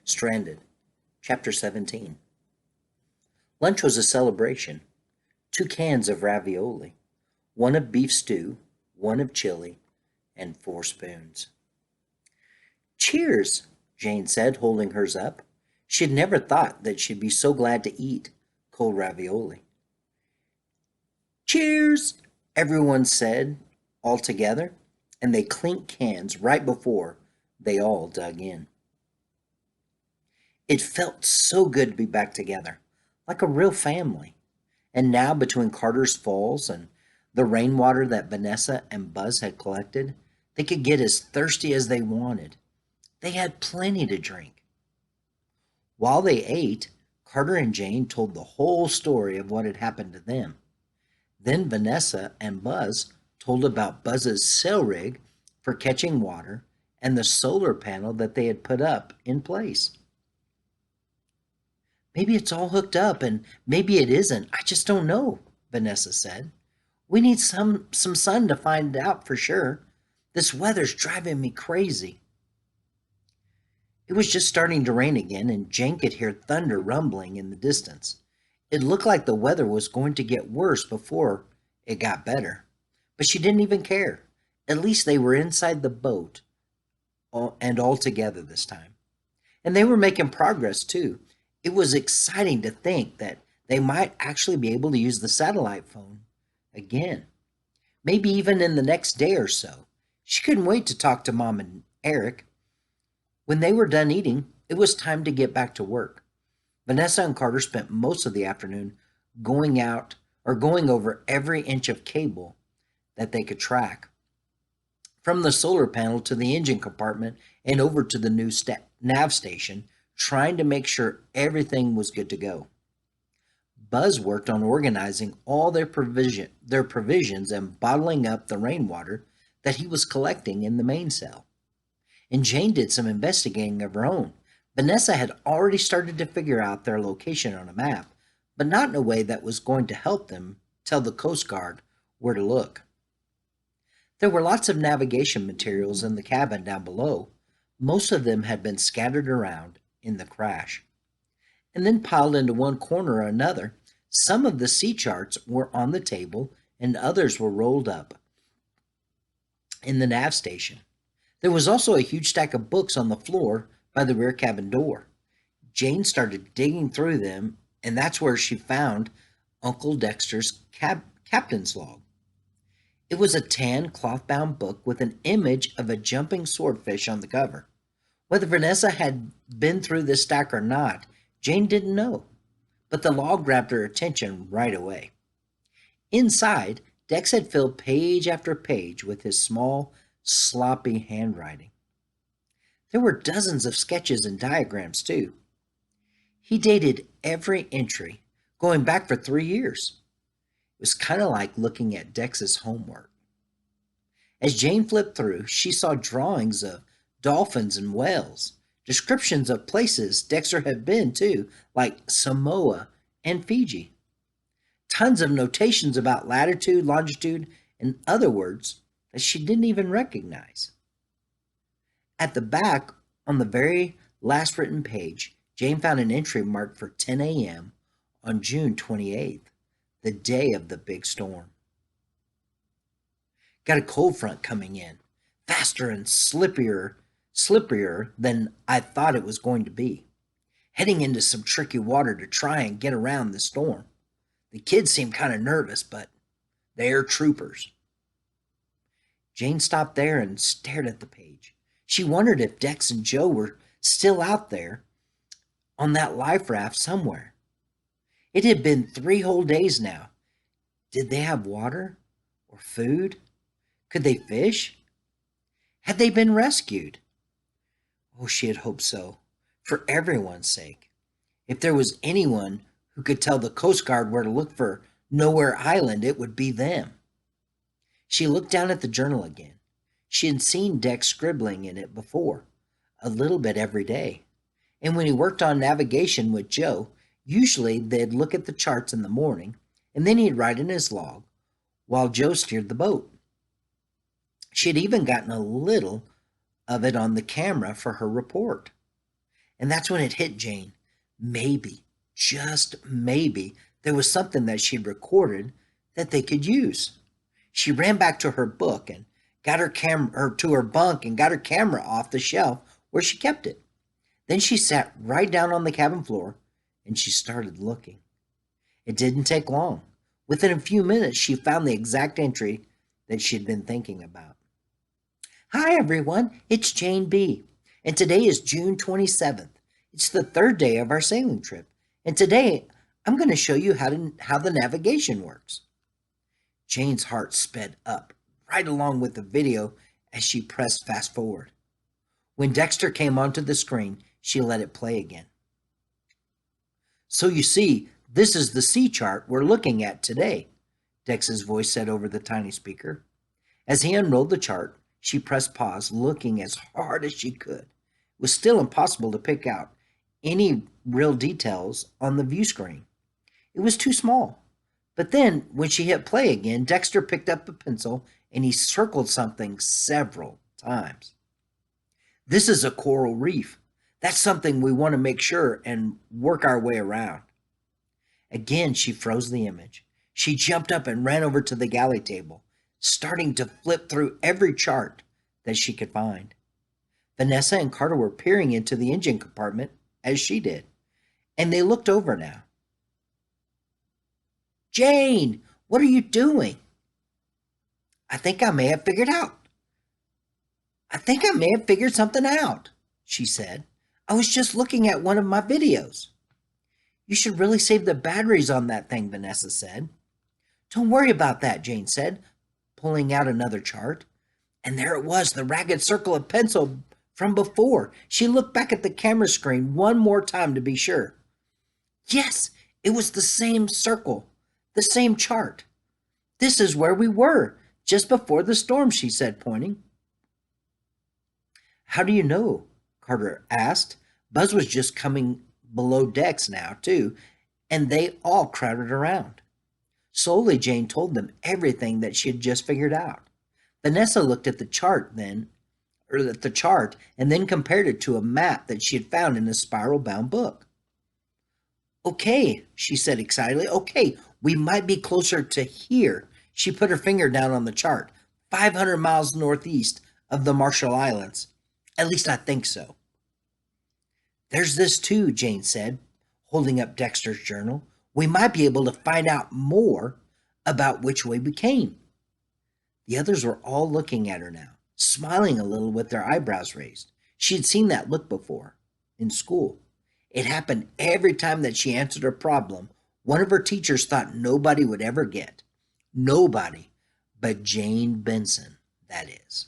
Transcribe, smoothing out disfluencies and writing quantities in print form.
Stranded, Chapter 17. Lunch was a celebration. 2 cans of ravioli, one of beef stew, one of chili, and 4 spoons. Cheers, Jane said, holding hers up. She'd never thought that she'd be so glad to eat cold ravioli. Cheers, everyone said all together, and they clinked cans right before they all dug in. It felt so good to be back together, like a real family. And now, between Carter's Falls and the rainwater that Vanessa and Buzz had collected, they could get as thirsty as they wanted. They had plenty to drink. While they ate, Carter and Jane told the whole story of what had happened to them. Then Vanessa and Buzz told about Buzz's sail rig for catching water and the solar panel that they had put up in place. Maybe it's all hooked up and maybe it isn't. I just don't know, Vanessa said. We need some sun to find out for sure. This weather's driving me crazy. It was just starting to rain again, and Jane could hear thunder rumbling in the distance. It looked like the weather was going to get worse before it got better. But she didn't even care. At least they were inside the boat and all together this time. And they were making progress too. It was exciting to think that they might actually be able to use the satellite phone again. Maybe even in the next day or so. She couldn't wait to talk to Mom and Eric. When they were done eating, it was time to get back to work. Vanessa and Carter spent most of the afternoon going over every inch of cable that they could track, from the solar panel to the engine compartment and over to the new nav station, trying to make sure everything was good to go. Buzz worked on organizing all their provisions and bottling up the rainwater that he was collecting in the mainsail. And Jane did some investigating of her own. Vanessa had already started to figure out their location on a map, but not in a way that was going to help them tell the Coast Guard where to look. There were lots of navigation materials in the cabin down below. Most of them had been scattered around in the crash, and then piled into one corner or another. Some of the sea charts were on the table, and others were rolled up in the nav station. There was also a huge stack of books on the floor by the rear cabin door. Jane started digging through them, and that's where she found Uncle Dexter's captain's log. It was a tan cloth-bound book with an image of a jumping swordfish on the cover. Whether Vanessa had been through this stack or not, Jane didn't know, but the log grabbed her attention right away. Inside, Dex had filled page after page with his small, sloppy handwriting. There were dozens of sketches and diagrams, too. He dated every entry, going back for 3 years. It was kind of like looking at Dex's homework. As Jane flipped through, she saw drawings of dolphins and whales, descriptions of places Dexter had been to, like Samoa and Fiji. Tons of notations about latitude, longitude, and other words that she didn't even recognize. At the back, on the very last written page, Jane found an entry marked for 10 a.m. on June 28th, the day of the big storm. Got a cold front coming in, faster and slipperier than I thought it was going to be. Heading into some tricky water to try and get around the storm. The kids seemed kind of nervous, but they're troopers. Jane stopped there and stared at the page. She wondered if Dex and Joe were still out there on that life raft somewhere. It had been 3 whole days now. Did they have water or food? Could they fish? Had they been rescued? Oh, she had hoped so, for everyone's sake. If there was anyone who could tell the Coast Guard where to look for Nowhere Island, it would be them. She looked down at the journal again. She had seen Dex scribbling in it before, a little bit every day. And when he worked on navigation with Joe, usually they'd look at the charts in the morning, and then he'd write in his log while Joe steered the boat. She had even gotten a little of it on the camera for her report. And that's when it hit Jane. Maybe, just maybe, there was something that she'd recorded that they could use. She ran back to her book and got her camera to her bunk and got her camera off the shelf where she kept it. Then she sat right down on the cabin floor and she started looking. It didn't take long. Within a few minutes, she found the exact entry that she'd been thinking about. Hi, everyone. It's Jane B. And today is June 27th. It's the third day of our sailing trip. And today, I'm going to show you how the navigation works. Jane's heart sped up right along with the video as she pressed fast forward. When Dexter came onto the screen, she let it play again. So you see, this is the sea chart we're looking at today, Dex's voice said over the tiny speaker. As he unrolled the chart, she pressed pause, looking as hard as she could. It was still impossible to pick out any real details on the view screen. It was too small. But then, when she hit play again, Dexter picked up a pencil and he circled something several times. This is a coral reef. That's something we want to make sure and work our way around. Again, she froze the image. She jumped up and ran over to the galley table, starting to flip through every chart that she could find. Vanessa and Carter were peering into the engine compartment as she did, and they looked over now. Jane, what are you doing? I think I may have figured something out, she said. I was just looking at one of my videos. You should really save the batteries on that thing, Vanessa said. Don't worry about that, Jane said, pulling out another chart. And there it was, the ragged circle of pencil from before. She looked back at the camera screen one more time to be sure. Yes, it was the same circle, the same chart. This is where we were, just before the storm, she said, pointing. How do you know? Carter asked. Buzz was just coming below decks now, too, and they all crowded around. Slowly, Jane told them everything that she had just figured out. Vanessa looked at the chart and then compared it to a map that she had found in a spiral-bound book. Okay, she said excitedly. Okay, we might be closer to here. She put her finger down on the chart. 500 miles northeast of the Marshall Islands. At least I think so. There's this too, Jane said, holding up Dexter's journal. We might be able to find out more about which way we came. The others were all looking at her now, smiling a little with their eyebrows raised. She had seen that look before, in school. It happened every time that she answered a problem one of her teachers thought nobody would ever get. Nobody but Jane Benson, that is.